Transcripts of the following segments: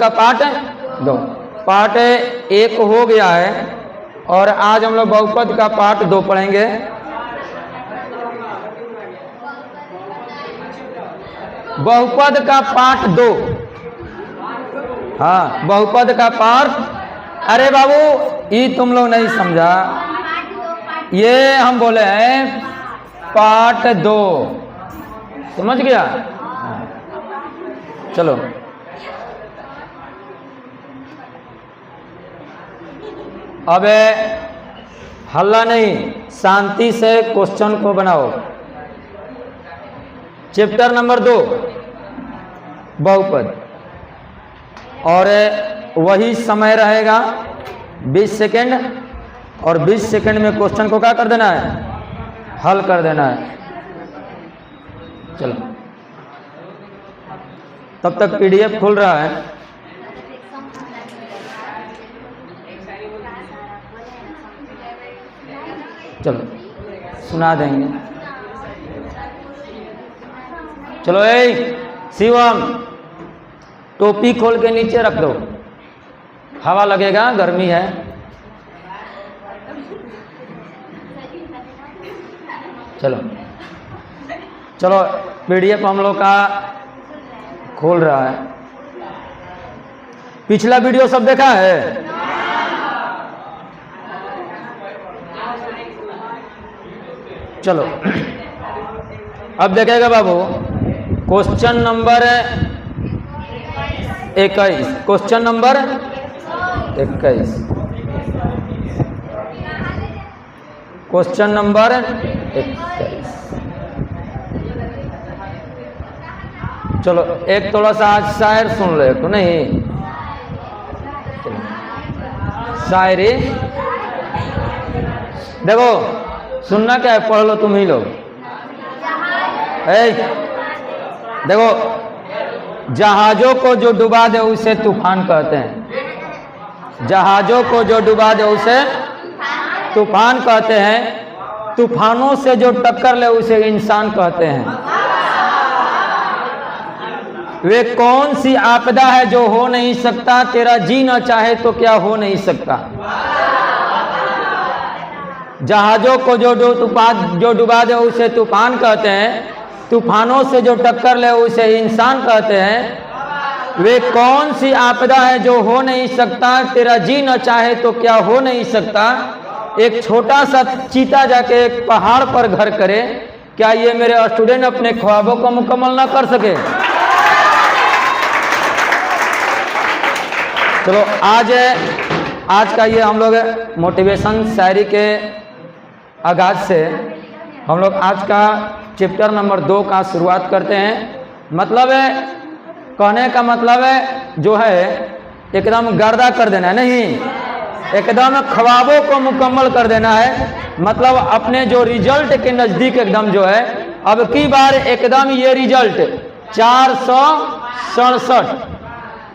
का part 2। Part 1 हो गया है और आज हम लोग बहुपद का पार्ट 2 पढ़ेंगे। बहुपद का पार्ट 2, हाँ बहुपद का पार्ट। अरे बाबू ये तुम लोग नहीं समझा, ये हम बोले हैं पार्ट 2, समझ गया? चलो अब हल्ला नहीं, शांति से क्वेश्चन को बनाओ। चैप्टर नंबर 2 बहुपद, और वही समय रहेगा 20 सेकेंड, और 20 सेकेंड में क्वेश्चन को क्या कर देना है, हल कर देना है। चलो तब तक पीडीएफ खुल रहा है। चलो सुना देंगे। चलो शिवम टोपी खोल के नीचे रख दो, हवा लगेगा, गर्मी है। चलो चलो पीडीएफ हम लोग का खोल रहा है। पिछला वीडियो सब देखा है? चलो अब देखेगा बाबू question number 21। Question number 21, question number 21। चलो एक थोड़ा सा आज शायर सुन ले तो नहीं, शायरी देखो, सुनना क्या है, पढ़ लो तुम ही लोग। देखो, जहाजों को जो डुबा दे उसे तूफान कहते हैं। जहाजों को जो डुबा दे उसे तूफान कहते हैं। तूफानों से जो टक्कर ले उसे इंसान कहते हैं। वे कौन सी आपदा है जो हो नहीं सकता, तेरा जी न चाहे तो क्या हो नहीं सकता। जहाजों को जो डुबा दे उसे तूफान कहते हैं। तूफानों से जो टक्कर ले उसे इंसान कहते हैं। वे कौन सी आपदा है जो हो नहीं सकता, तेरा जी न चाहे तो क्या हो नहीं सकता। एक छोटा सा चीता जाके एक पहाड़ पर घर करे, क्या ये मेरे स्टूडेंट अपने ख्वाबों को मुकम्मल ना कर सके? चलो आज का ये हम लोग मोटिवेशन शायरी के आगाज से हम लोग आज का चैप्टर नंबर 2 का शुरुआत करते हैं। मतलब है, कहने का मतलब है जो है एकदम गर्दा कर देना है, नहीं एकदम ख्वाबों को मुकम्मल कर देना है। मतलब अपने जो रिजल्ट के नज़दीक एकदम जो है, अब की बार एकदम ये रिजल्ट 467,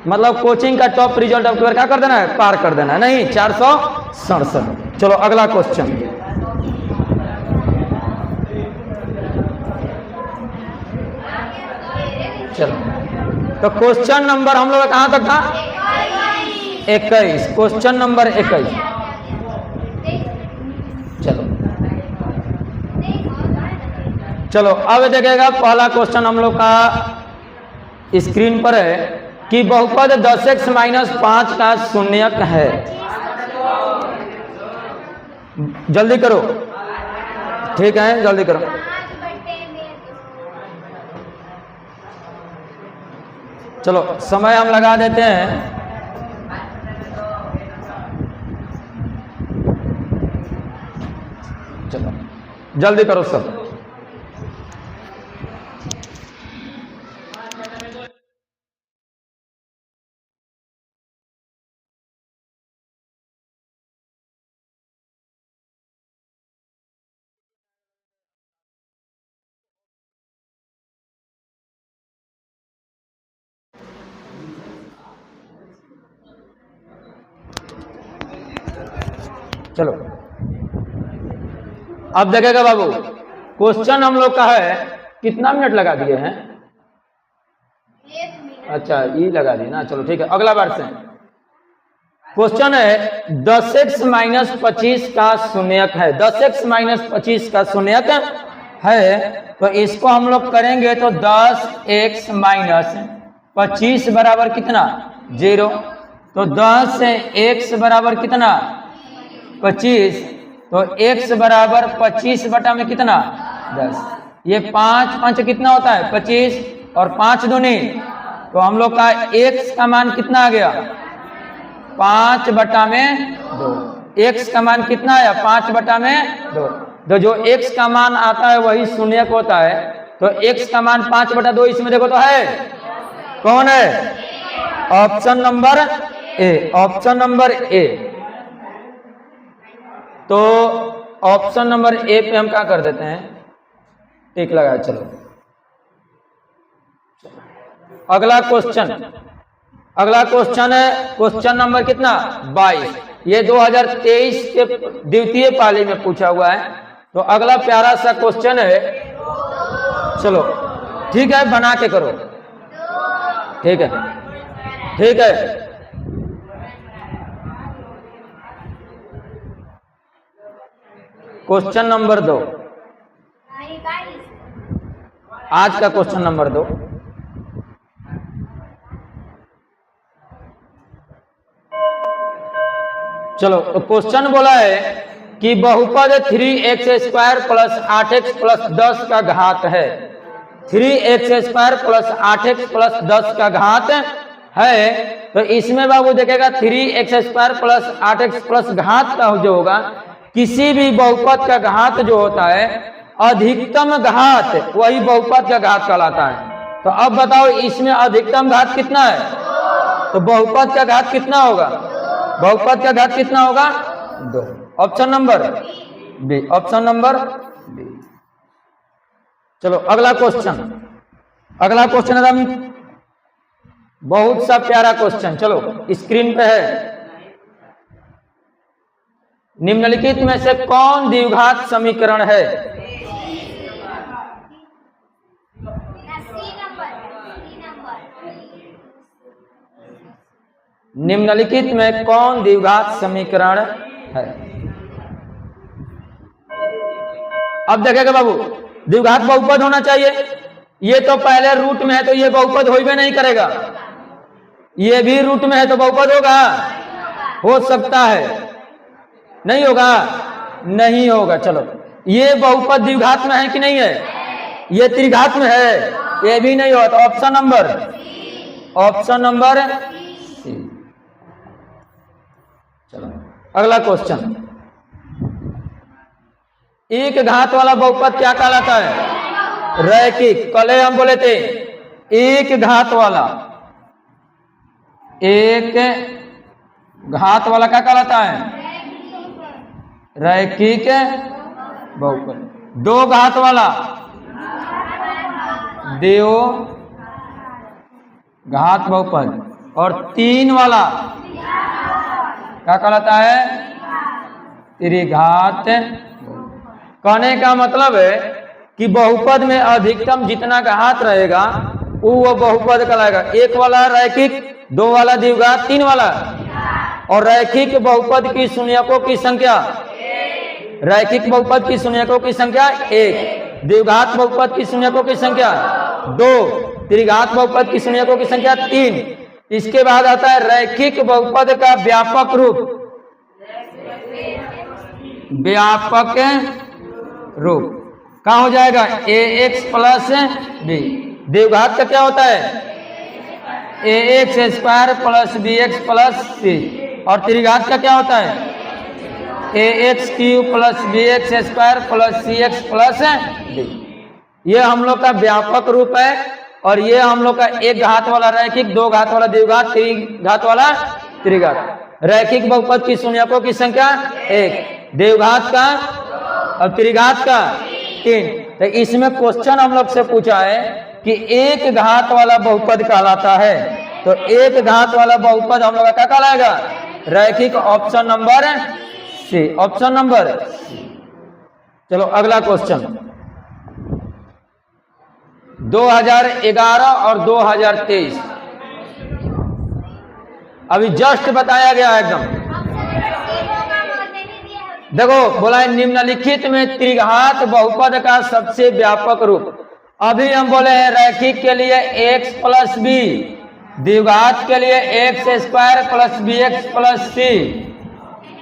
मतलब कोचिंग का टॉप रिजल्ट अब की बार क्या कर देना है, पार कर देना है, नहीं 467। चलो अगला क्वेश्चन। चलो तो क्वेश्चन नंबर हम लोग कहाँ तक था, 21। Question number 21। चलो अब देखेगा पहला क्वेश्चन हम लोग का स्क्रीन पर है कि बहुपद 10x - 5 का शून्यक है। जल्दी करो, ठीक है जल्दी करो। चलो समय हम लगा देते हैं। चलो जल्दी करो सब। चलो अब देखेगा बाबू, क्वेश्चन हम लोग का है, कितना मिनट लगा दिए हैं? 1 मिनट। अच्छा ई लगा दी ना, चलो ठीक है। अगला बार से क्वेश्चन है 10x माइनस 25 का शून्यक है। 10x माइनस 25 का शून्यक है, तो इसको हम लोग करेंगे तो 10x माइनस 25 बराबर कितना 0। तो 10 से x बराबर कितना 25, तो x बराबर 25 बटा में कितना 10। ये 5 5 कितना होता है 25 और 5 दूनी, तो हम लोग का x का मान कितना आ गया 5 बटा में 2। x का मान कितना आया 5 बटा में 2। तो जो x का मान आता है वही शून्यक होता है। तो x का मान 5 बटा 2 इसमें देखो तो है कौन है, option number A, option number A. तो ऑप्शन नंबर ए पे हम क्या कर देते हैं, टिक लगा। चलो अगला क्वेश्चन, अगला क्वेश्चन है क्वेश्चन नंबर कितना 22। ये 2023 के द्वितीय पाली में पूछा हुआ है। तो अगला प्यारा सा क्वेश्चन है, चलो ठीक है बना के करो, ठीक है ठीक है। क्वेश्चन नंबर 2, आज का क्वेश्चन नंबर 2। चलो तो क्वेश्चन बोला है कि बहुपद 3x square plus 8x plus 10 का घात है। 3x square plus 8x plus 10 का घात है। तो इसमें बाबू देखेगा 3x square plus 8x plus घात का जो होगा, किसी भी बहुपद का घात जो होता है अधिकतम घात वही बहुपद का घात कहलाता है। तो अब बताओ इसमें अधिकतम घात कितना है, तो बहुपद का घात कितना होगा, बहुपद का घात कितना होगा 2। Option number B, option number B. चलो अगला क्वेश्चन, अगला क्वेश्चन एकदम बहुत सा प्यारा क्वेश्चन, चलो स्क्रीन पे है। निम्नलिखित में से कौन द्विघात समीकरण है। निम्नलिखित में कौन द्विघात समीकरण है। अब देखेगा बाबू द्विघात बहुपद होना चाहिए। ये तो पहले रूट में है तो ये बहुपद हो भी नहीं करेगा। ये भी रूट में है तो बहुपद होगा, हो सकता है, नहीं होगा, नहीं होगा। चलो ये बहुपद द्विघात में है कि नहीं है, ये त्रिघात में है, ये भी नहीं होगा। तो option number, option number C. चलो अगला क्वेश्चन, एक घात वाला बहुपद क्या कहलाता है, रैखिक। कल हम बोले थे एक घात वाला, एक घात वाला क्या कहलाता है, रैखिक बहुपद। दो घात वाला देव घात बहुपद, और तीन वाला क्या कहलाता है, त्रिघात। कहने का मतलब है कि बहुपद में अधिकतम जितना घात रहेगा वो बहुपद कहलाएगा। एक वाला रैखिक, दो वाला द्विघात, तीन वाला। और रैखिक बहुपद की शून्यकों की संख्या, रैखिक बहुपद की शून्यकों की संख्या 1, द्विघात बहुपद की शून्यकों की संख्या 2, त्रिघात बहुपद की शून्यकों की संख्या 3। इसके बाद आता है रैखिक बहुपद का व्यापक रूप, व्यापक रूप कहाँ हो जाएगा, ax प्लस बी। द्विघात का क्या होता है, ax square plus bx plus C. और त्रिघात का क्या होता है, ax cube plus bx square plus cx plus D. ये हम लोग का व्यापक रूप है। और ये हम लोग का एक घात वाला रैखिक, दो घात वाला द्विघात, त्रिघात वाला त्रिघात। रैखिक बहुपद की शून्यकों की संख्या 1, द्विघात का और त्रिघात का 3। तो इसमें क्वेश्चन हम लोग से पूछा है कि एक घात वाला बहुपद कहलाता है। तो एक घात वाला बहुपद हम लोग का क्या कहलाएगा, रैखिक। Option number C, option number C. चलो अगला क्वेश्चन, 2011 और 2023 अभी जस्ट बताया गया एकदम। देखो बोला है निम्नलिखित में त्रिघात बहुपद का सबसे व्यापक रूप। अभी हम बोले हैं रैखिक के लिए x प्लस बी, द्विघात के लिए x square plus B x plus C,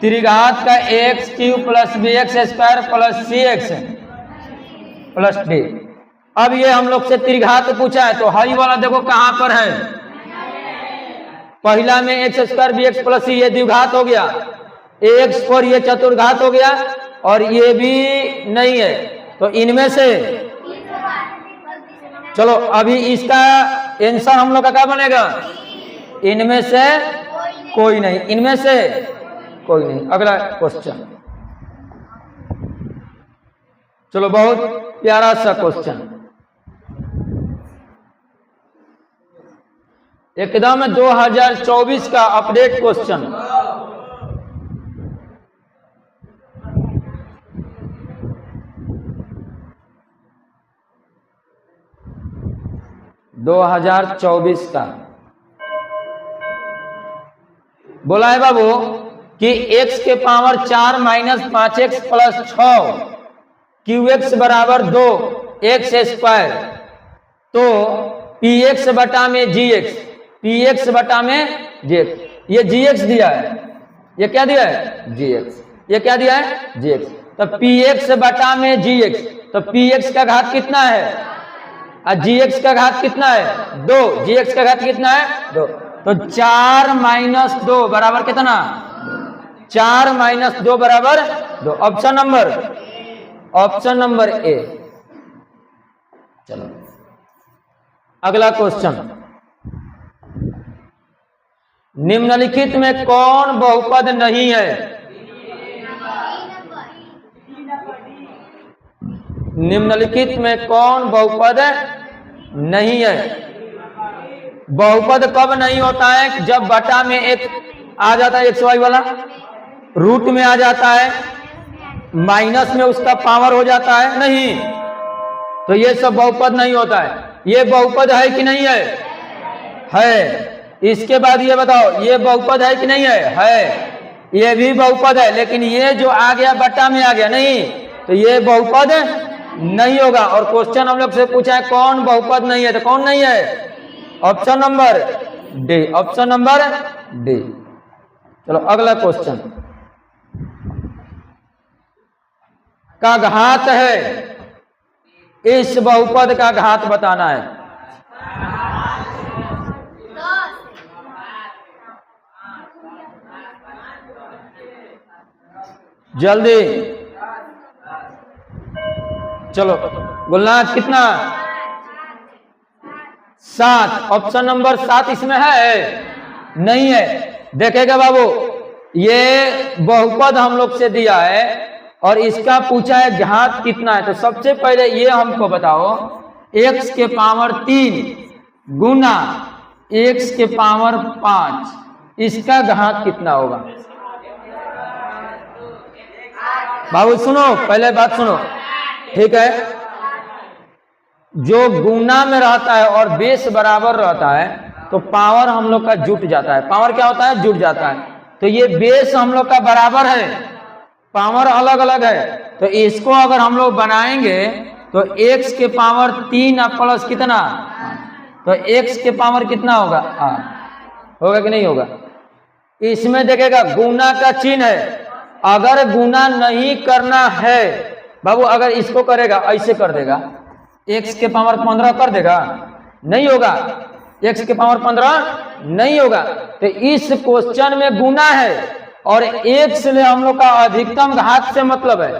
त्रिघात का x cube plus B x square plus C x plus D. अब ये हम लोग से त्रिघात पूछा है तो हाई वाला देखो कहां पर है, पहला में x square B x plus C, ये द्विघात हो गया, एक्स पर ये चतुर्घात हो गया और ये भी नहीं है, तो इनमें से चलो अभी इसका आंसर हम लोग का क्या बनेगा, इनमें से कोई नहीं, इनमें से कोई नहीं। अगला क्वेश्चन, चलो बहुत प्यारा सा क्वेश्चन, एकदम 2024 का अपडेट क्वेश्चन। दो 2024 का बोला है बाबू कि x के power 4 minus 5x plus 6 Q x बराबर 2 एक्स स्क्वायर, तो पी एक्स बटा में जी एक्स, पी एक्स बटा में जी एक्स, ये जी एक्स दिया है, ये क्या दिया है जी एक्स, ये क्या दिया है जी एक्स, तो पी एक्स बटा में जी एक्स, तो पी एक्स का घात कितना है और जी एक्स का घात कितना है 2, जी एक्स का घात कितना है 2, तो 4 माइनस 2 बराबर कितना, 4 माइनस 2 बराबर 2। Option number A. चलो अगला क्वेश्चन, निम्नलिखित में कौन बहुपद नहीं है, निम्नलिखित में कौन बहुपद नहीं है। बहुपद कब नहीं होता है, जब बटा में एक आ जाता है एक्स वाई वाला, रूट में आ जाता है, माइनस में उसका पावर हो जाता है, नहीं, तो ये सब बहुपद नहीं होता है। ये बहुपद है कि नहीं है, है। इसके बाद ये बताओ ये बहुपद है कि नहीं है, ये भी बहुपद है, लेकिन ये जो आ गया बटा में आ गया, नहीं, तो ये बहुपद नहीं होगा। और क्वेश्चन हम लोग से पूछा है कौन बहुपद नहीं है, तो कौन नहीं है, option number D, option number D. चलो अगला क्वेश्चन, का घात है, इस बहुपद का घात बताना है। जल्दी, चलो बोलना कितना, 7, ऑप्शन नंबर 7 इसमें है, नहीं है। देखेगा बाबू ये बहुपद हम लोग से दिया है और इसका पूछा है घात कितना है, तो सबसे पहले ये हमको बताओ x के पावर 3 गुना x के पावर 5, इसका घात कितना होगा। बाबू सुनो, पहले बात सुनो, ठीक है, जो गुना में रहता है और बेस बराबर रहता है तो पावर हम लोग का जुट जाता है। पावर क्या होता है, जुट जाता है। तो ये बेस हम लोग का बराबर है, पावर अलग अलग है, तो इसको अगर हम लोग बनाएंगे तो x के पावर 3 प्लस कितना, तो x के पावर कितना होगा, होगा कि नहीं होगा। इसमें देखेगा गुना का चिन्ह है, अगर गुना नहीं करना है बाबू, अगर इसको करेगा ऐसे कर देगा, x के पावर 15 कर देगा, नहीं होगा, x के पावर 15 नहीं होगा। तो इस क्वेश्चन में गुना है और x में हम लोग का अधिकतम घात से मतलब है।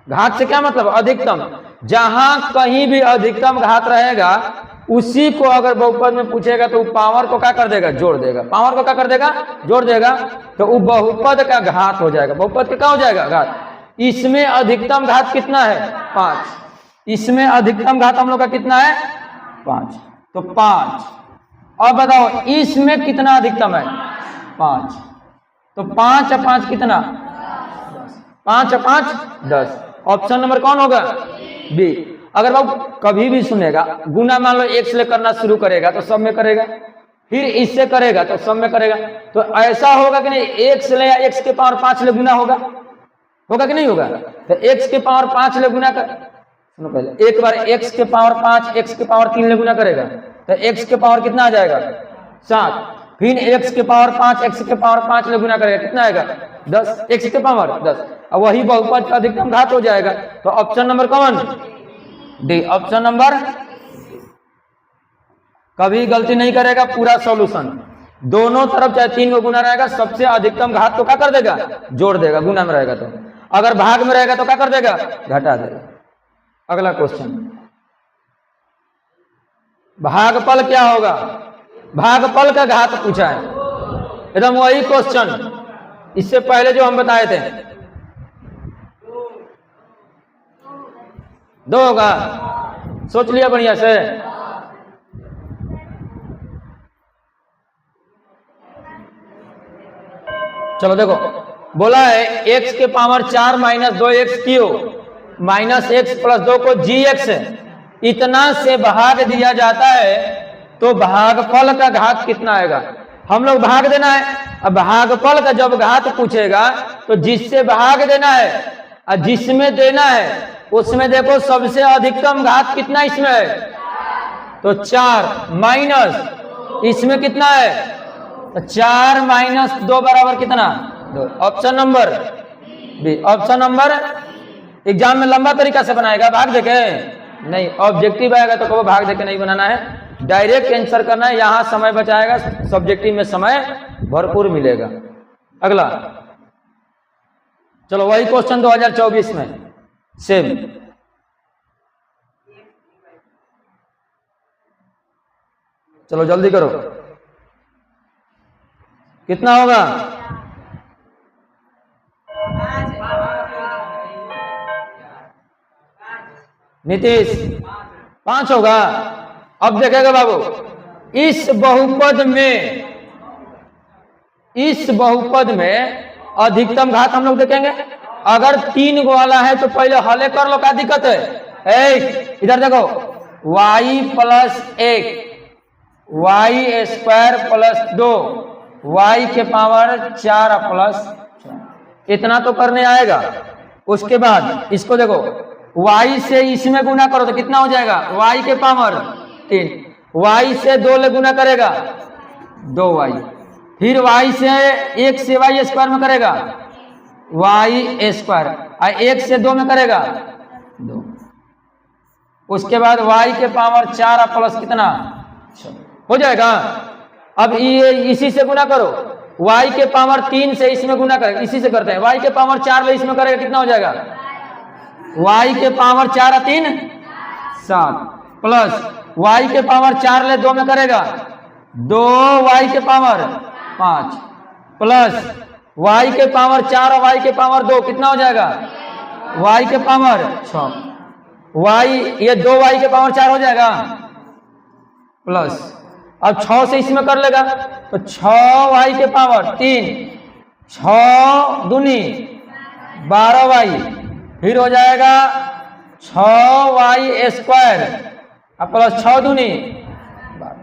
घात से क्या मतलब, अधिकतम, जहां कहीं भी अधिकतम घात रहेगा उसी को अगर बहुपद में पूछेगा तो पावर को क्या कर देगा, जोड़ देगा, पावर को क्या कर देगा, जोड़ देगा, तो वो बहुपद का घात हो जाएगा। बहुपद का क्या हो जाएगा, घात। इसमें अधिकतम घात कितना है, 5, इसमें अधिकतम घात हम लोग का कितना है, 5, तो 5। अब बताओ इसमें कितना अधिकतम है, 5, तो 5 और 5 कितना, 5 और 5 10। ऑप्शन नंबर कौन होगा, बी। अगर बाबू कभी भी सुनेगा गुना मान लो 1 से करना शुरू करेगा तो सब में करेगा, फिर इससे करेगा तो सब में करेगा, तो ऐसा होगा कि नहीं, x ले x के पावर 5 ले गुना होगा कि नहीं होगा? तो x के पावर 5 ले गुना कर, सुनो पहले, एक बार x के पावर 5 x के पावर 3 ले गुना करेगा तो x के पावर कितना आ जाएगा 7, फिर x के पावर 5 x के पावर 5 ले गुना करेगा कितना आएगा 10, x के पावर 10, अब वही बहुपद का अधिकतम घात हो जाएगा। तो ऑप्शन नंबर कौन? D, option number. कभी गलती नहीं करेगा, पूरा सॉल्यूशन दोनों तरफ चाहे 3 को गुना रहेगा, सबसे अधिकतम घात तो क्या कर देगा, जोड़ देगा, गुना में रहेगा तो, अगर भाग में रहेगा तो क्या कर देगा, घटा देगा। अगला क्वेश्चन, भागफल क्या होगा? भागफल का घात पूछा है, एकदम वही क्वेश्चन इससे पहले जो हम बताए थे। 2 होगा, सोच लिया बढ़िया से। चलो देखो, बोला है x के power 4 minus 2x cube minus x plus 2 को gx इतना से भाग दिया जाता है, तो भागफल का घात कितना आएगा? हम लोग भाग देना है। अब भागफल का जब घात पूछेगा तो जिससे भाग देना है और जिसमें देना है उसमें देखो सबसे अधिकतम घात कितना इसमें है, तो 4 माइनस इसमें कितना है, तो 4 माइनस 2 बराबर कितना, 2। Option number B, option number. Exam में लंबा तरीका से बनाएगा, भाग देके नहीं, ऑब्जेक्टिव आएगा तो कहो भाग देके नहीं बनाना है, डायरेक्ट आंसर करना है, यहां समय बचाएगा, सब्जेक्टिव में समय भरपूर मिलेगा। अगला चलो वही क्वेश्चन 2024 में सेम। चलो जल्दी करो, कितना होगा? नीतीश 5 होगा। अब देखेगा बाबू, इस बहुपद में अधिकतम घात हम लोग देखेंगे। अगर 3 वाला है तो पहले हले कर लो, क्या दिक्कत है? इधर देखो, y plus 1 y square plus 2 y के पावर 4 प्लस 4, इतना तो करने आएगा। उसके बाद इसको देखो, y से इसमें गुना करो तो कितना हो जाएगा, y के पावर 3, y से 2 ले गुना करेगा 2y, फिर y से 1 से y स्क्वायर में करेगा y स्क्वायर, 1 से 2 में करेगा 2, उसके बाद y के पावर 4 प्लस कितना 6 हो जाएगा। अब ये इसी से गुना करो, y के पावर 3 से इसमें गुना करेगा, इसी से करते हैं, y के पावर 4 ले इसमें करेगा कितना हो जाएगा, y के पावर 4 3 7 प्लस y के पावर 4 ले 2 में करेगा 2y के पावर 5 प्लस y के पावर 4 और y के पावर 2 कितना हो जाएगा, y के पावर 6, y ये 2y के पावर 4 हो जाएगा प्लस, अब 6 से इसमें कर लेगा तो 6y के पावर 3, 6 दूनी 12y, फिर हो जाएगा 6y स्क्वायर प्लस 6 दूनी 12।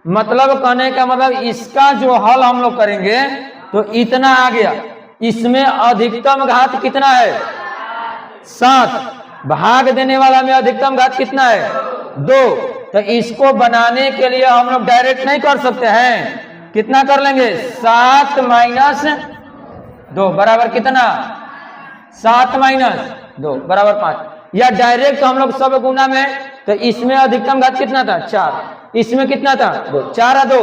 मतलब कहने का मतलब इसका जो हल हम लोग करेंगे तो इतना आ गया, इसमें अधिकतम घात कितना है 7, भाग देने वाला में अधिकतम घात कितना है 2। तो इसको बनाने के लिए हम लोग डायरेक्ट नहीं कर सकते हैं, कितना कर लेंगे 7 माइनस 2 बराबर कितना, 7 माइनस 2 बराबर 5, या डायरेक्ट हम लोग सब गुना में, तो इसमें अधिकतम घात कितना था 4, इसमें कितना था 2, 4 2,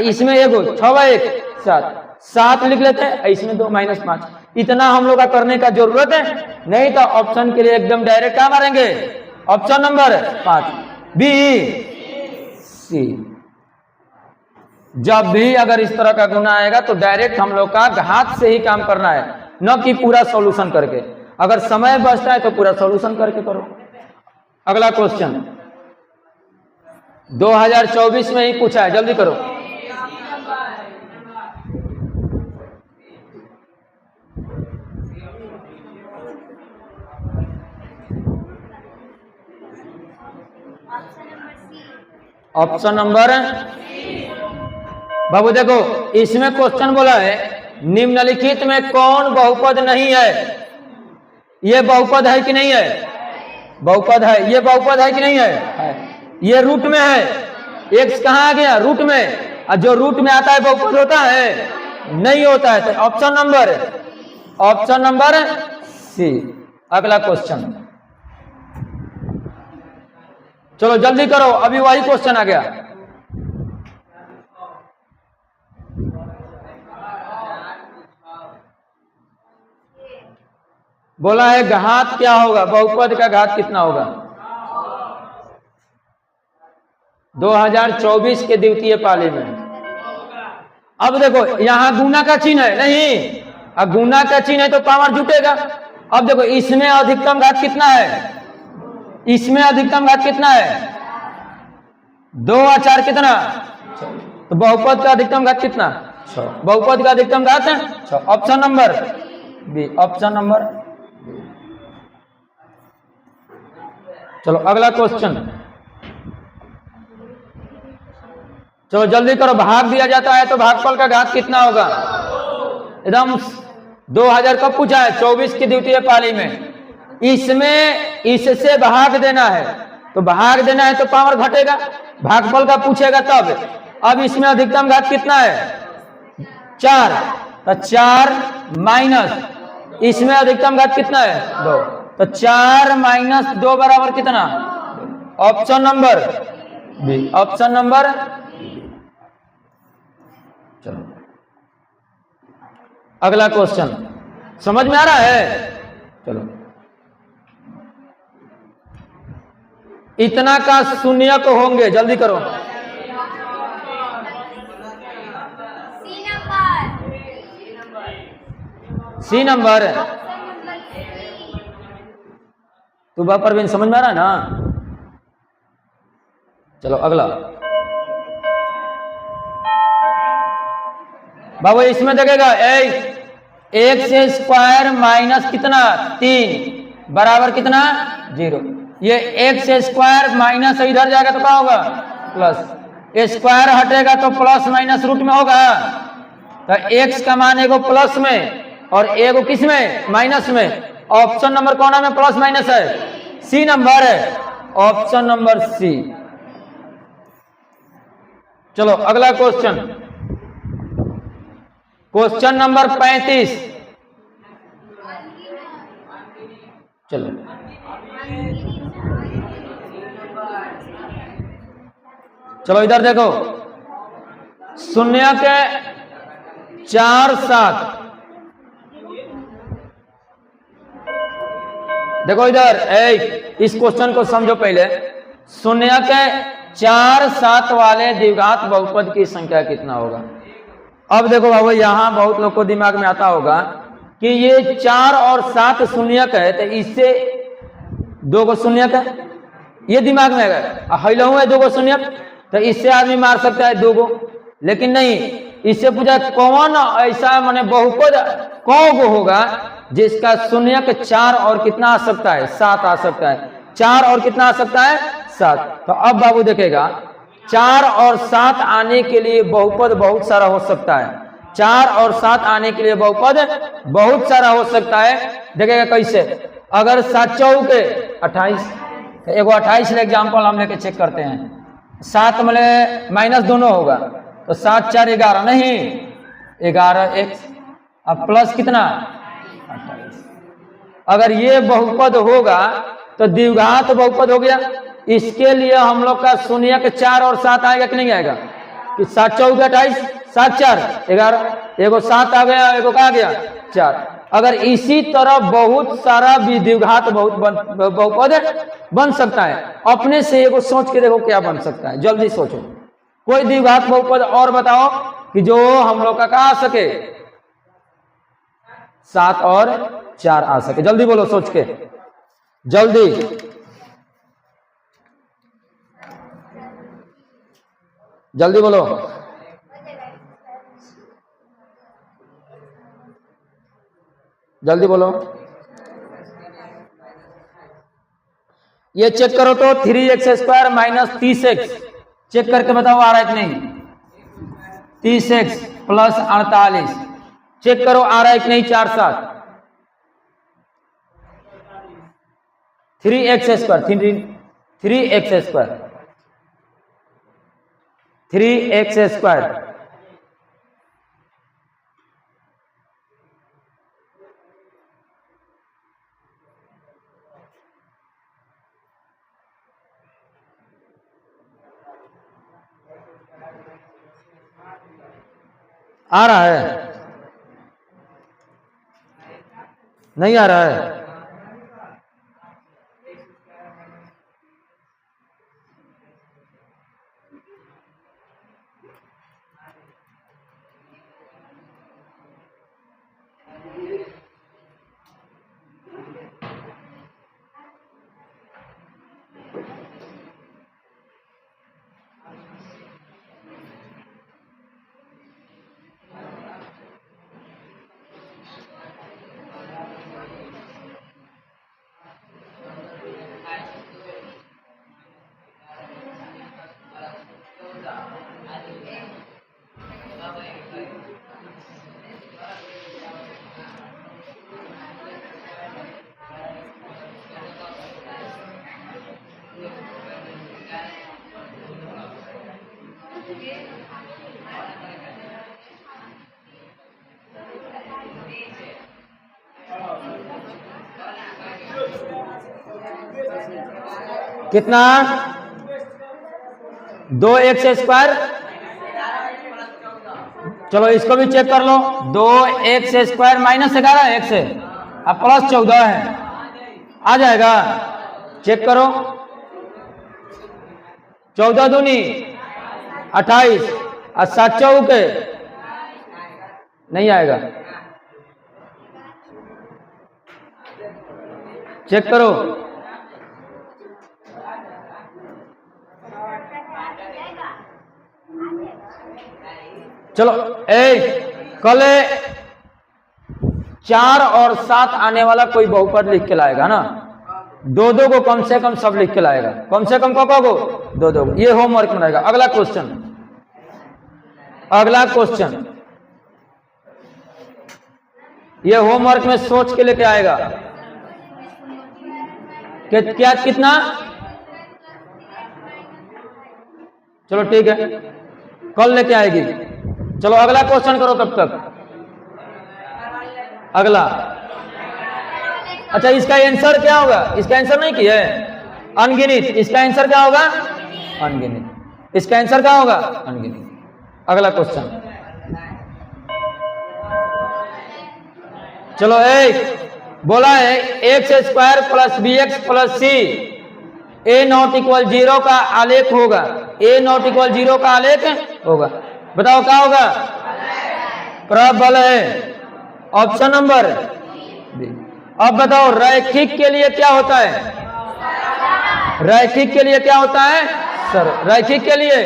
इसमें 1 6 1 7, 7 लिख लेते हैं, इसमें 2 माइनस 5। इतना हम लोग का करने का जरूरत है नहीं, तो ऑप्शन के लिए एकदम डायरेक्ट क्या मारेंगे, ऑप्शन नंबर 5 बी सी। जब भी अगर इस तरह का गुना आएगा तो डायरेक्ट हम लोग का घात से ही काम करना है, न कि पूरा सॉल्यूशन करके। अगर समय बचता है तो पूरा सॉल्यूशन करके करो। अगला क्वेश्चन 2024 में ही पूछा है, जल्दी करो। ऑप्शन नंबर बाबू देखो इसमें क्वेश्चन बोला है निम्नलिखित में कौन बहुपद नहीं है। ये बहुपद है कि नहीं है? बहुपद है। ये बहुपद है कि नहीं है? ये रूट में है। एक्स कहाँ आ गया? रूट में। और जो रूट में आता है बहुपद होता है? नहीं होता है। तो ऑप्शन नंबर सी। अगला क्वेश्चन, चलो जल्दी करो, अभी वही क्वेश्चन आ गया। बोला है घात क्या होगा, बहुपद का घात कितना होगा? 2024 के द्वितीय पाली में। अब देखो यहां गुना का चिन्ह है नहीं, अब गुना का चिन्ह है तो पावर जुटेगा। अब देखो इसमें अधिकतम घात कितना है? इसमें अधिकतम घात कितना है? 2 और 4 कितना? तो बहुपद का अधिकतम घात कितना? 6। बहुपद का अधिकतम घात है 6। Option number B. Option number B. चलो अगला क्वेश्चन, चलो जल्दी करो। भाग दिया जाता है तो भागफल का घात कितना होगा? एकदम 2000 कब पूछा है? 24 की द्वितीय पाली में। इसमें इससे भाग देना है, तो भाग देना है तो पावर घटेगा। भागफल का पूछेगा तब। अब इसमें अधिकतम घात कितना है? 4। तो 4 माइनस इसमें अधिकतम घात कितना है? 2। तो 4 माइनस 2 बराबर कितना? Option number B. Option number. चलो अगला क्वेश्चन, समझ में आ रहा है? चलो, इतना का शून्य को होंगे, जल्दी करो। C number. तू परवीन समझ में आ रहा है ना? चलो अगला बाबू, इसमें देखेगा एक्स स्क्वायर माइनस कितना? 3 बराबर कितना? 0। ये एक्स स्क्वायर माइनस इधर जाएगा तो क्या होगा? प्लस। स्क्वायर हटेगा तो प्लस माइनस रूट में होगा। तो एक्स का मान एगो प्लस में और एगो किस में? माइनस में। ऑप्शन नंबर कौन में प्लस माइनस है? सी नंबर है। Option number C. चलो अगला क्वेश्चन, क्वेश्चन नंबर 35। चलो चलो इधर देखो, शून्य के 4 7। देखो इधर इस क्वेश्चन को समझो पहले। शून्य के 4 7 वाले द्विघात बहुपद की संख्या कितना होगा? अब देखो बाबू, यहां बहुत लोग को दिमाग में आता होगा कि ये 4 और 7 शून्यक है, तो इससे 2 गो शून्यक है, ये दिमाग में है। 2 गो शून्यक, तो इससे आदमी मार सकता है 2 गो। लेकिन नहीं, इससे पूछा कौन ऐसा माने बहुपद कौन गो होगा जिसका शून्यक 4 और कितना आ सकता है? 7 आ सकता है। 4 और कितना आ सकता है? 7। तो अब बाबू देखेगा 4 और 7 आने के लिए बहुपद बहुत सारा हो सकता है। 4 और 7 आने के लिए बहुपद बहुत सारा हो सकता है। देखेगा कैसे? अगर 7 चौके 28, एगो 28 एग्जाम्पल हम लेके चेक करते हैं। 7 मतलब माइनस दोनों होगा, तो 7 4 11 नहीं, 11 एक्स, अब प्लस कितना? 28। अगर ये बहुपद होगा तो द्विघात बहुपद हो गया। इसके लिए हम लोग का शून्य के 4 और 7 आएगा कि नहीं आएगा? कि 7 चौके 28, 7 4 11, एगो 7 आ गया, एगो का आ गया 4। अगर इसी तरह बहुत सारा भी द्विघात बहुपद बन सकता है। अपने से एगो सोच के देखो क्या बन सकता है, जल्दी सोचो। कोई द्विघात बहुपद और बताओ कि जो हम लोग का आ सके, 7 और 4 आ सके। जल्दी बोलो सोच के, जल्दी। जल्दी बोलो। जल्दी बोलो। ये चेक करो तो 3x² माइनस 30x, चेक करके बताओ आ रहा है कि नहीं? 30x plus 48। चेक करो आ रहा है कि नहीं 4 7। 3x स्क्वायर 3x स्क्वायर आ रहा है, नहीं आ रहा है? कितना? 2x square. चलो इसको भी चेक कर लो। 2x स्क्वायर माइनस 11x है, अब प्लस 14 है, आ जाएगा? चेक करो। 14 दूनी 28 और 7 चौके नहीं आएगा। चेक करो। चलो कल 4 और 7 आने वाला कोई बहुपद लिख के लाएगा ना, 2 को कम से कम सब लिख के लाएगा, कम से कम को 2 को। ये होमवर्क में रहेगा। अगला क्वेश्चन ये होमवर्क में सोच के लेके आएगा कि क्या कितना। चलो ठीक है, कल लेके आएगी। चलो अगला क्वेश्चन करो तब तक। अगला, अच्छा इसका आंसर क्या होगा? इसका आंसर नहीं किया है, अनगिनत। इसका आंसर क्या होगा? अनगिनत। इसका आंसर क्या होगा? अनगिनत। अगला क्वेश्चन चलो बोला है x square plus B x plus c a not equal 0 का आलेख होगा। ए नॉट इक्वल 0 का आलेख होगा। बताओ क्या होगा? प्रबल है, ऑप्शन नंबर बी। अब बताओ रैखिक के लिए क्या होता है? रैखिक के लिए क्या होता है? सर। रैखिक के लिए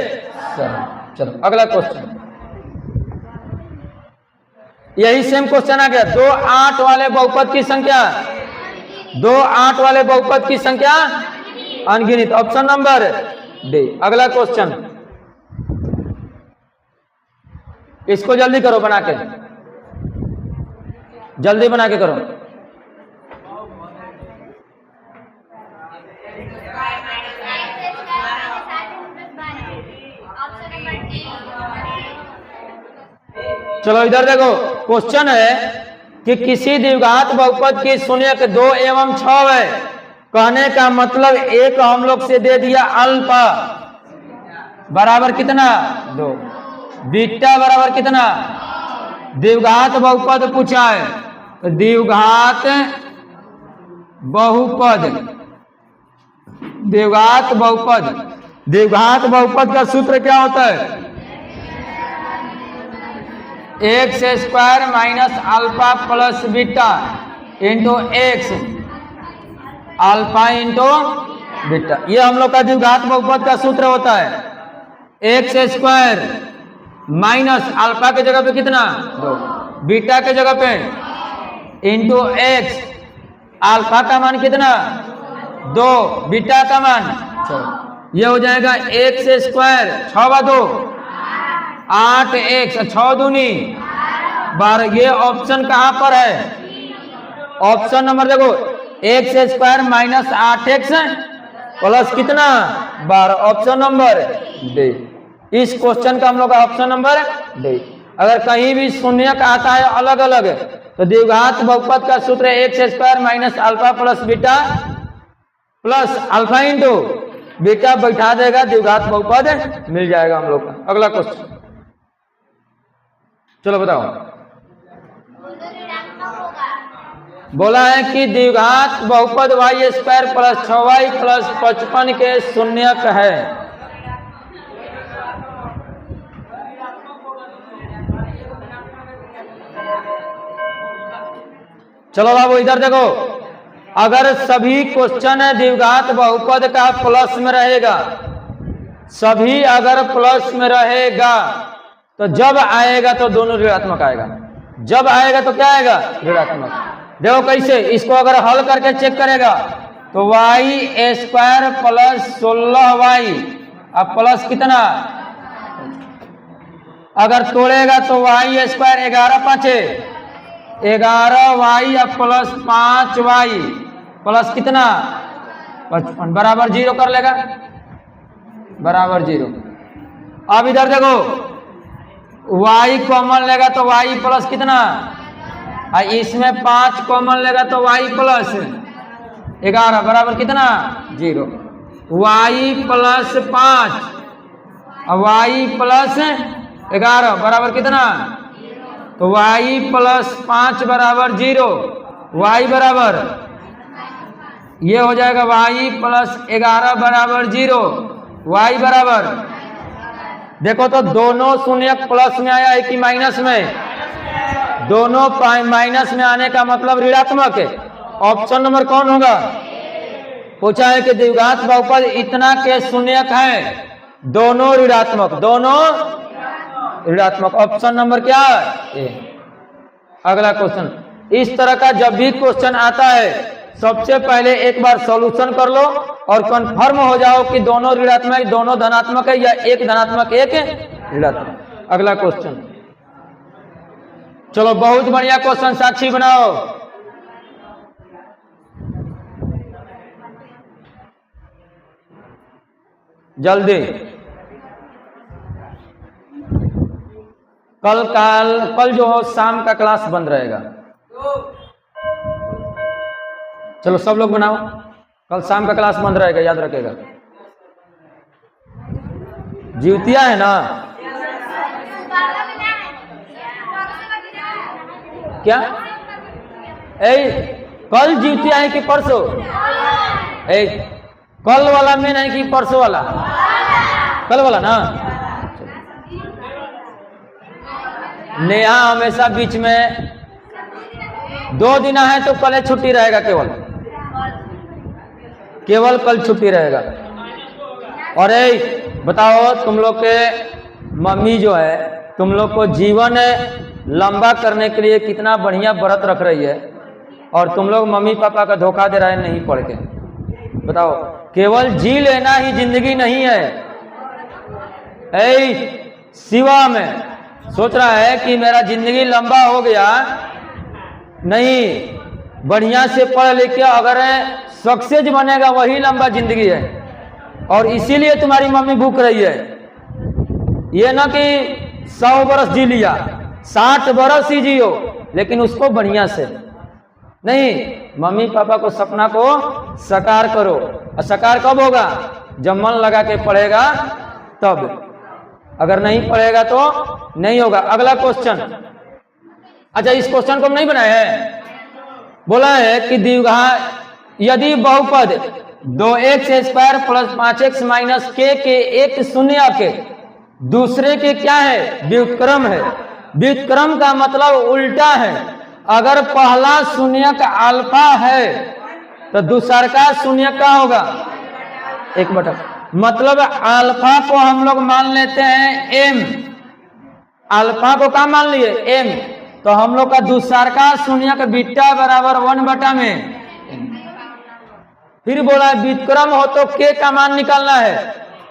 सर। चलो अगला क्वेश्चन, यही सेम क्वेश्चन आ गया। 2 8 वाले बहुपद की संख्या, 2 8 वाले बहुपद की संख्या अनगिनत, ऑप्शन नंबर डी। अगला क्वेश्चन, इसको जल्दी करो, बना के जल्दी बना के करो। चलो इधर देखो, क्वेश्चन है कि किसी द्विघात बहुपद की शून्यक 2 एवं 6 है। कहने का मतलब एक हम लोग से दे दिया अल्फा बराबर कितना? 2। बीटा बराबर कितना? द्विघात बहुपद पूछा है, तो द्विघात बहुपद, द्विघात बहुपद, द्विघात बहुपद का सूत्र क्या होता है? X square minus alpha plus beta into x, alpha into beta. ये हम लोग का द्विघात बहुपद का सूत्र होता है। एक्स स्क्वायर माइनस अल्फा के जगह पे कितना? 2, बीटा के जगह पे इंटू एक्स, अल्फा का मान कितना? 2, बीटा का मान 6। ये हो जाएगा एक्स स्क्वायर 6 × 2 8x, 6 दूनी 12। ये ऑप्शन कहां पर है? ऑप्शन नंबर देखो, x² माइनस 8x प्लस कितना 12, ऑप्शन नंबर डी। इस क्वेश्चन का हम लोग का ऑप्शन नंबर डी। अगर कहीं भी शून्यक आता है अलग अलग तो द्विघात बहुपद का सूत्र है x² minus alpha plus beta plus alpha into beta बैठा देगा, द्विघात बहुपद मिल जाएगा हम लोग का। अगला क्वेश्चन चलो बताओ। बोला है कि द्विघात बहुपद y² प्लस 6y प्लस 55 के शून्यक है। चलो बाबू इधर देखो, अगर सभी क्वेश्चन द्विघात बहुपद का प्लस में रहेगा, सभी अगर प्लस में रहेगा तो जब आएगा तो दोनों ऋणात्मक आएगा, जब आएगा तो क्या आएगा? ऋणात्मक। देखो कैसे, इसको अगर हल करके चेक करेगा तो y² प्लस 16y अब प्लस कितना, अगर तोड़ेगा तो y² 11 5 11y अब प्लस 5y प्लस कितना 55 बराबर 0 कर लेगा, बराबर 0। अब इधर देखो y कॉमन लेगा तो y प्लस कितना, इसमें 5 कॉमन लेगा तो y प्लस 11 बराबर कितना 0। y प्लस 5 y प्लस 11 बराबर कितना, तो y प्लस 5 बराबर 0, y बराबर ये हो जाएगा y प्लस 11 बराबर 0, y बराबर देखो तो दोनों शून्यक प्लस में आया है कि माइनस में? दोनों माइनस में आने का मतलब ऋणात्मक है। ऑप्शन नंबर कौन होगा? पूछा है कि द्विघात बहुपद इतना के शून्यक है, दोनों ऋणात्मक, दोनों ऋणात्मक। ऑप्शन नंबर क्या है? अगला क्वेश्चन, इस तरह का जब भी क्वेश्चन आता है सबसे पहले एक बार सॉल्यूशन कर लो और कंफर्म हो जाओ कि दोनों ऋणात्मक, दोनों धनात्मक है या एक धनात्मक एक ऋणात्मक। अगला क्वेश्चन चलो, बहुत बढ़िया क्वेश्चन, साक्षी बनाओ। जल्दी, कल जो हो शाम का क्लास बंद रहेगा। चलो सब लोग बनाओ, कल शाम का क्लास बंद रहेगा, याद रखेगा। जीवतिया है ना? क्या कल जीवतिया है कि परसों? कल वाला में नहीं कि परसों वाला? कल वाला ना। नेहा हमेशा बीच में 2 दिन है तो कल छुट्टी रहेगा, केवल कल छुट्टी रहेगा। और बताओ, तुम लोग के मम्मी जो है तुम लोग को जीवन लंबा करने के लिए कितना बढ़िया व्रत रख रही है, और तुम लोग मम्मी पापा का धोखा दे रहे हैं नहीं पढ़ के। बताओ, केवल जी लेना ही जिंदगी नहीं है। शिवा में सोच रहा है कि मेरा जिंदगी लंबा हो गया, नहीं, बढ़िया से पढ़ लिख के अगर सक्सेस बनेगा वही लंबा जिंदगी है। और इसीलिए तुम्हारी मम्मी भूख रही है। ये ना कि 100 बरस जी लिया, 60 बरस ही जियो, लेकिन उसको बढ़िया से नहीं। मम्मी पापा को सपना को साकार करो। और साकार कब होगा? जब मन लगा के पढ़ेगा तब, अगर नहीं पढ़ेगा तो नहीं होगा। अगला क्वेश्चन, अच्छा इस क्वेश्चन को हम नहीं बनाए हैं। बोला है कि द्विघात यदि बहुपद 2x² plus 5x minus k के एक शून्यक दूसरे के क्या है? व्युत्क्रम है। व्युत्क्रम का मतलब उल्टा है। अगर पहला शून्यक अल्फा है तो दूसरा का शून्यक क्या होगा? 1/। मतलब अल्फा को हम लोग मान लेते हैं m, अल्फा को क्या मान लिए? m। तो हम लोग का दूसरा का शून्यक बीटा बराबर 1/। में फिर बोला व्युत्क्रम हो तो k का मान निकालना है,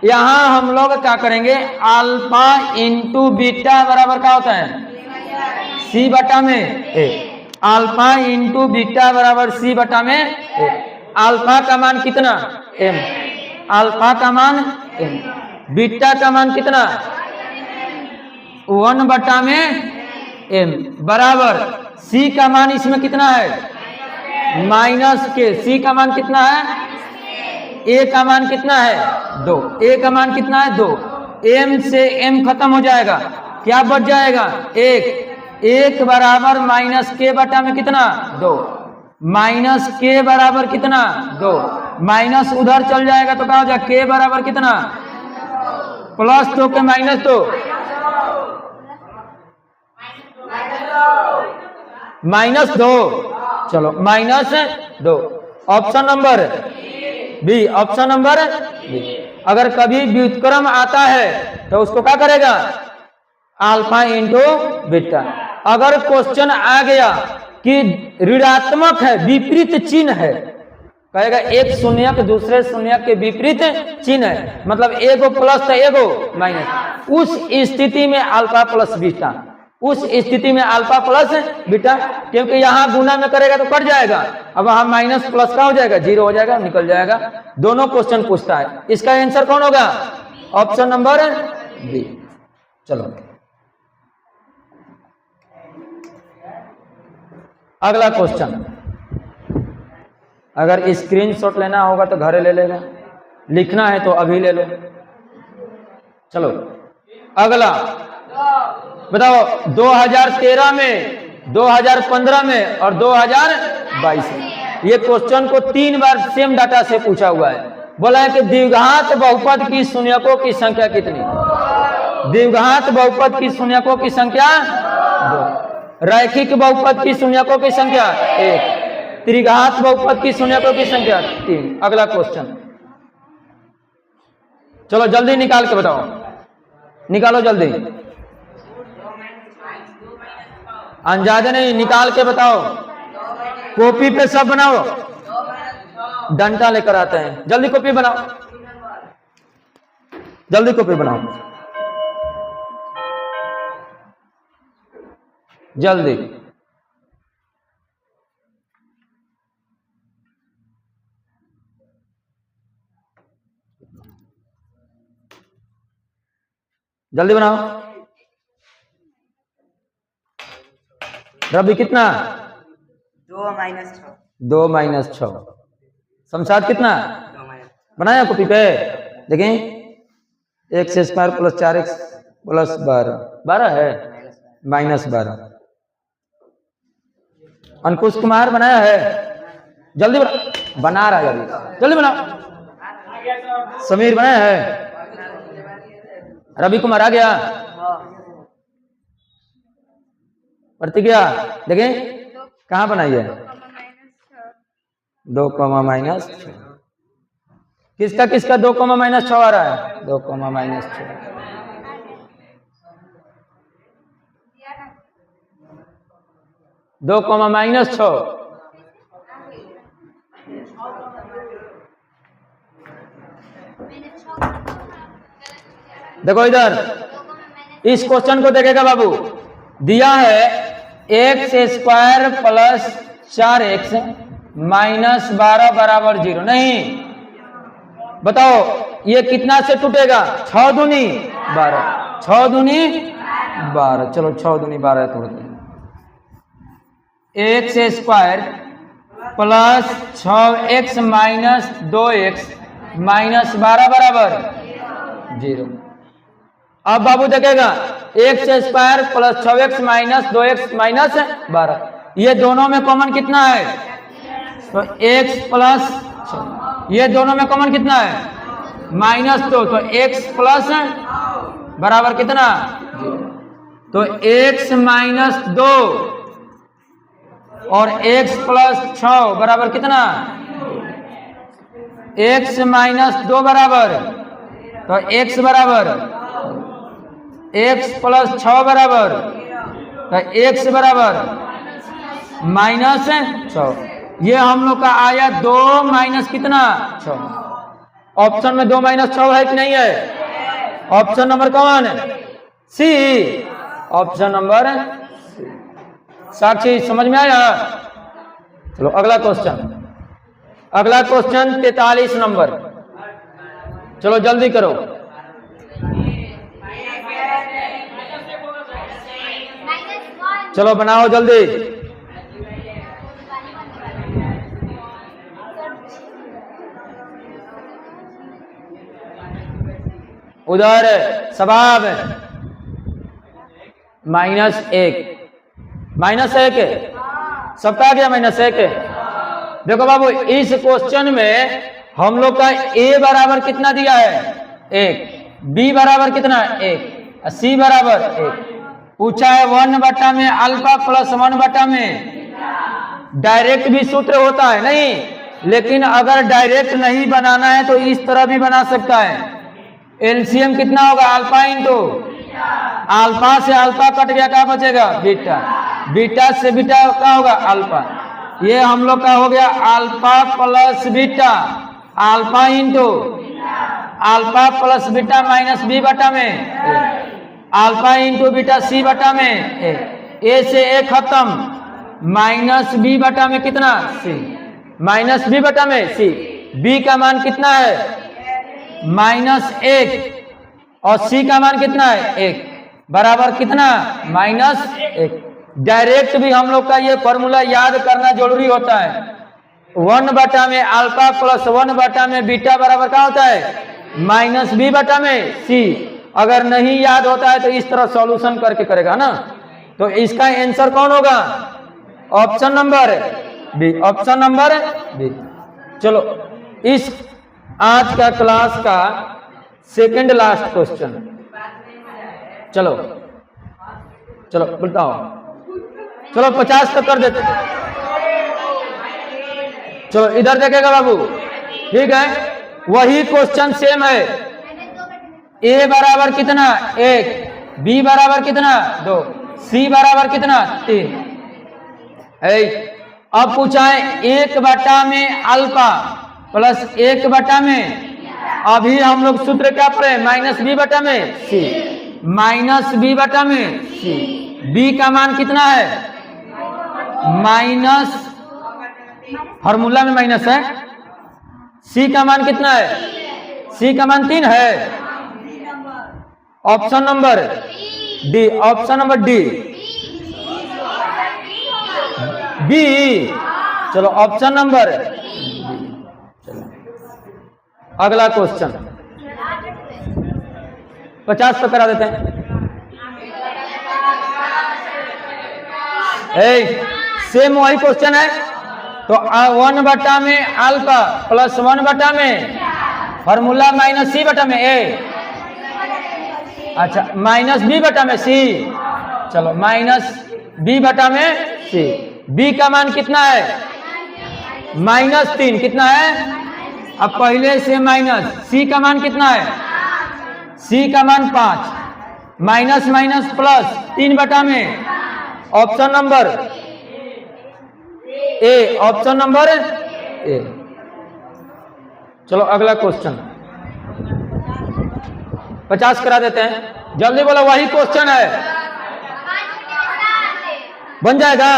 यहां हम लोग क्या करेंगे, अल्फा इंटू बीटा बराबर क्या होता है, सी बटा में ए। अल्फा इंटू बीटा बराबर सी बटा में ए। अल्फा का मान कितना, एम। अल्फा का मान एम। बीटा का मान कितना, 1 बटा में एम बराबर सी का मान इसमें कितना है, माइनस के। सी का मान कितना है, ए का मान कितना है, 2। ए का मान कितना है, 2। एम से एम खत्म हो जाएगा, क्या बच जाएगा, 1। 1 बराबर माइनस के बटा में कितना, 2। माइनस के बराबर कितना, 2। माइनस उधर चल जाएगा तो क्या हो जाएगा, के बराबर कितना, प्लस 2 के माइनस 2, -2। चलो -2। Option number B. Option number B. अगर कभी व्युत्क्रम आता है तो उसको क्या करेगा, अल्फा इंटू बीटा। अगर क्वेश्चन आ गया कि ऋणात्मक है, विपरीत चिन्ह है, कहेगा एक शून्यक दूसरे शून्यक के विपरीत चिन्ह है, मतलब एगो प्लस तो एगो माइनस, उस स्थिति में अल्फा प्लस बीटा। उस स्थिति में अल्फा प्लस बीटा, क्योंकि यहां गुना में करेगा तो कट जाएगा, अब वहां माइनस प्लस का हो जाएगा, 0 हो जाएगा, निकल जाएगा। दोनों क्वेश्चन पूछता है, इसका आंसर कौन होगा, ऑप्शन नंबर बी। चलो अगला क्वेश्चन। अगर स्क्रीनशॉट लेना होगा तो घरे ले लेगा, लिखना है तो अभी ले लो। चलो अगला बताओ, 2013 में, 2015 में और 2022 में ये क्वेश्चन को 3 बार सेम डाटा से पूछा हुआ है। बोला है कि द्विघात बहुपद की शून्यकों की संख्या कितनी, द्विघात बहुपद की शून्यकों की संख्या 2, रैखिक बहुपद की शून्यकों की संख्या 1, त्रिघात बहुपद की शून्यकों की संख्या 3। अगला क्वेश्चन, चलो जल्दी निकाल के बताओ, निकालो जल्दी, अंदाजा नहीं, निकाल के बताओ, कॉपी पे सब बनाओ, डंडा लेकर आते हैं, जल्दी कॉपी बनाओ, जल्दी कॉपी बनाओ, जल्दी। जल्दी बनाओ। रवि कितना, 2 - 6। शमशाद कितना बनाया कॉपी पे, देखें, x² + 4x + 12 है, -12। अंकुश कुमार बनाया है, जल्दी बना रहा है, जल्दी बनाओ। समीर बनाया है, रवि कुमार आ गया, प्रतिज्ञा देखें कहाँ बनाई है, 2, -6। किसका किसका 2, -6 आ रहा है, 2, -6। दो -6। देखो इधर इस क्वेश्चन को देखेगा बाबू, दिया है x² + 4x -12 बराबर 0। नहीं बताओ ये कितना से टूटेगा, 6 दूनी 12, 6 दूनी 12। चलो 6 दूनी 12 तोड़ते हैं, x² + 6x - 2x -12 बराबर 0। अब बाबू देखेगा x² + 6x - 2x -12, ये दोनों में कॉमन कितना है, तो x + 6, ये दोनों में कॉमन कितना है, -2, तो x प्लस बराबर कितना, तो x - 2 और x + 6 बराबर कितना, x - 2 बराबर, तो x बराबर x + 6 बराबर, तो x बराबर -6। ये हम लोग का आया 2 - कितना 6, ऑप्शन में 2 - 6 है कि नहीं है? ऑप्शन नंबर कौन है? सी। ऑप्शन नंबर सी। साक्षी समझ में आया? चलो अगला क्वेश्चन, अगला क्वेश्चन 43 नंबर। चलो जल्दी करो। चलो बनाओ जल्दी। उधर सवाब -1 -1 सबका आ गया -1। देखो बाबू इस क्वेश्चन में हम लोग का a बराबर कितना दिया है? 1, b बराबर कितना? 1, c बराबर 1। पूछा है 1/में अल्फा प्लस 1/में। डायरेक्ट भी सूत्र होता है नहीं, लेकिन अगर डायरेक्ट नहीं बनाना है तो इस तरह भी बना सकता है। एलसीएम कितना होगा? अल्फा इंटू अल्फा से अल्फा कट गया, क्या बचेगा? बीटा। बीटा से बीटा क्या होगा? अल्फा। ये हम लोग का हो गया alpha plus beta, alpha into alpha plus beta minus b बटा में, अल्फा इंटू बीटा सी बटा में। ए से ए खत्म, माइनस बी बटा में कितना? सी। माइनस बी बटा में सी। बी का मान कितना है? -1 और सी का मान कितना है? 1 बराबर कितना? -1। डायरेक्ट भी हम लोग का ये फॉर्मूला याद करना जरूरी होता है। 1/में अल्फा प्लस 1/में बीटा बराबर क्या होता है? -b बटा में सी। अगर नहीं याद होता है तो इस तरह सॉल्यूशन करके करेगा ना। तो इसका आंसर कौन होगा? Option number B. Option number B. चलो इस आज का क्लास का सेकंड लास्ट क्वेश्चन। चलो चलो बताओ। चलो 50 तक कर देते। चलो इधर देखेगा बाबू, ठीक है? वही क्वेश्चन सेम है। ए बराबर कितना? 1, बी बराबर कितना? 2, सी बराबर कितना? 3। अब पूछा है 1/में अल्फा प्लस 1/में, अभी हम लोग सूत्र क्या पढ़े? -b बटा में सी, -b बटा में सी। बी का मान कितना है? माइनस, फॉर्मूला में माइनस है। सी का मान कितना है? सी का मान 3 है। Option number D. Option number D, B. चलो ऑप्शन नंबर। अगला क्वेश्चन 50 तक करा देते हैं। सेम वही क्वेश्चन है। तो 1/में अल्फा प्लस 1/में फॉर्मूला -c बटा में ए, अच्छा -b बटा में सी। चलो -b बटा में सी। b का मान कितना है? -3। कितना है? अब पहले से माइनस। सी का मान कितना है? सी का मान 5, माइनस माइनस प्लस 3 बटा में। Option number A. Option number A. चलो अगला क्वेश्चन 50 करा देते हैं। जल्दी बोलो, वही क्वेश्चन है। बन जाएगा?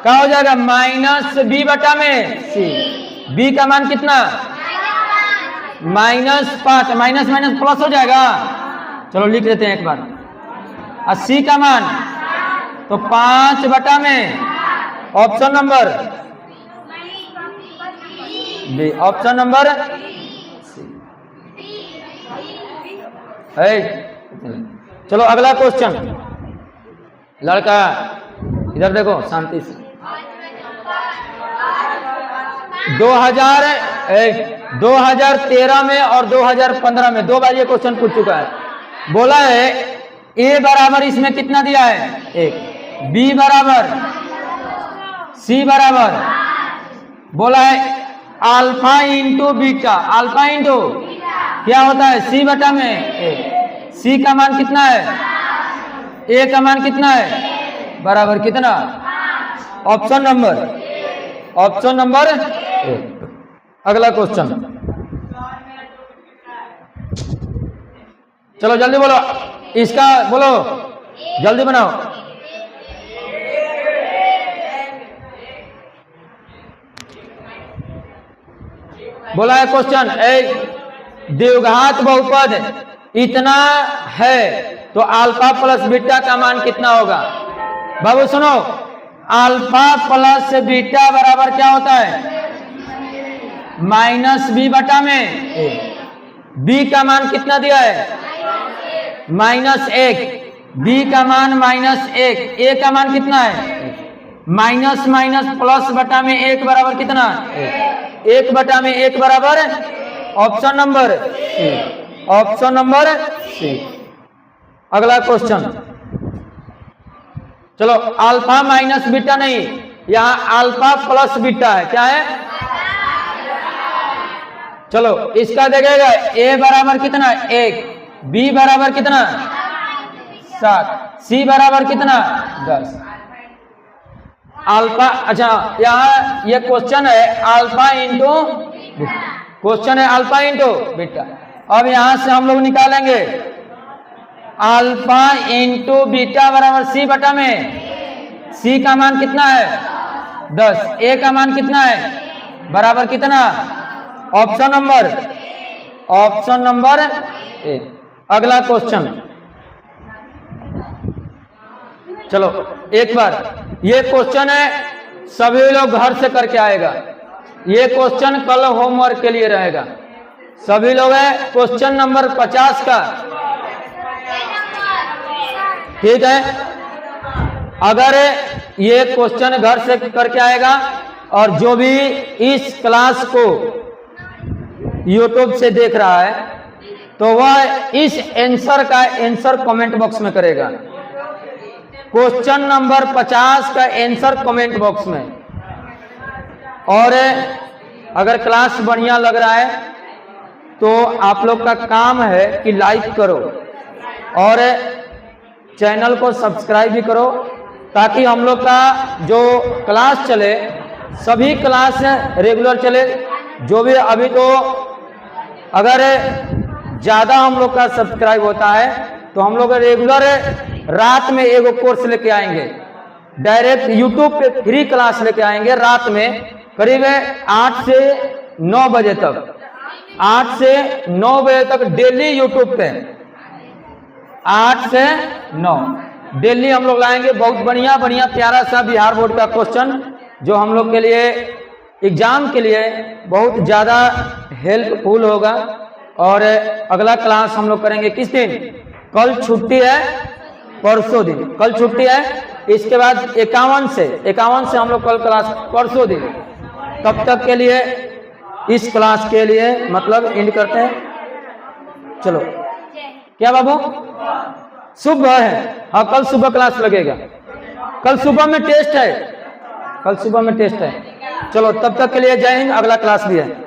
क्या हो जाएगा? -b बटा में सी। बी का मान कितना? -5, माइनस माइनस प्लस हो जाएगा। चलो लिख लेते हैं एक बार। और सी का मान तो 5 बटा में। Option number B. Option number है। चलो अगला क्वेश्चन। लड़का इधर देखो शांति से। 2013 में और 2015 में 2 बार ये क्वेश्चन पूछ चुका है। बोला है ए बराबर इसमें कितना दिया है? 1, बी बराबर, सी बराबर, बोला है alpha into beta. Alpha into क्या होता है? सी बटा में ए। सी का मान कितना है? ए का मान कितना है? बराबर कितना? Option number, option number A. अगला क्वेश्चन चलो जल्दी बोलो, इसका बोलो, जल्दी बनाओ। बोला है क्वेश्चन, एक द्विघात बहुपद इतना है तो अल्फा प्लस बीटा का मान कितना होगा? बाबू सुनो, अल्फा प्लस बीटा बराबर क्या होता है? माइनस बी बटा में बी का मान कितना दिया है? -1। बी का मान -1, ए का मान कितना है? माइनस माइनस प्लस बटा में 1 बराबर कितना? 1 बटा में 1 बराबर option number C. Option number C. अगला क्वेश्चन, चलो अल्फा माइनस बीटा नहीं, यहाँ अल्फा प्लस बीटा है। क्या है? चलो इसका देखेगा, ए बराबर कितना? 1, बी बराबर कितना? 7, सी बराबर कितना? 10। अल्फा, अच्छा यहाँ ये क्वेश्चन है अल्फा इंटू, क्वेश्चन है अल्फा इंटू बीटा। अब यहां से हम लोग निकालेंगे अल्फा इंटू बीटा बराबर सी बटा में, सी का मान कितना है? 10, ए का मान कितना है? बराबर कितना? Option number A. अगला क्वेश्चन, चलो एक बार ये क्वेश्चन है, सभी लोग घर से करके आएगा। ये क्वेश्चन कल होमवर्क के लिए रहेगा। सभी लोग है क्वेश्चन नंबर 50 का, ठीक है। अगर ये क्वेश्चन घर से करके आएगा और जो भी इस क्लास को YouTube से देख रहा है तो वह इस आंसर का आंसर कमेंट बॉक्स में करेगा। क्वेश्चन नंबर 50 का आंसर कमेंट बॉक्स में। और अगर क्लास बढ़िया लग रहा है तो आप लोग का काम है कि लाइक करो और चैनल को सब्सक्राइब भी करो, ताकि हम लोग का जो क्लास चले, सभी क्लास रेगुलर चले। जो भी अभी तो अगर ज़्यादा हम लोग का सब्सक्राइब होता है तो हम लोग रेगुलर रात में एगो कोर्स लेके आएंगे, डायरेक्ट यूट्यूब पे फ्री क्लास लेके आएंगे रात में, करीब 8 से 9 बजे तक। 8 से 9 बजे तक डेली यूट्यूब पे 8 से 9 डेली हम लोग लाएंगे। बहुत बढ़िया बढ़िया प्यारा सा बिहार बोर्ड का क्वेश्चन जो हम लोग के लिए एग्जाम के लिए बहुत ज़्यादा हेल्पफुल होगा। और अगला क्लास हम लोग करेंगे किस दिन? कल छुट्टी है, परसों दिन कल छुट्टी है। इसके बाद 51 से हम लोग कल क्लास परसों दिन। तब तक के लिए इस क्लास के लिए मतलब एंड करते हैं। चलो क्या बाबू, सुबह है? हाँ कल सुबह क्लास लगेगा। कल सुबह में टेस्ट है, कल सुबह में टेस्ट है। चलो तब तक के लिए जय हिंद। अगला क्लास भी है।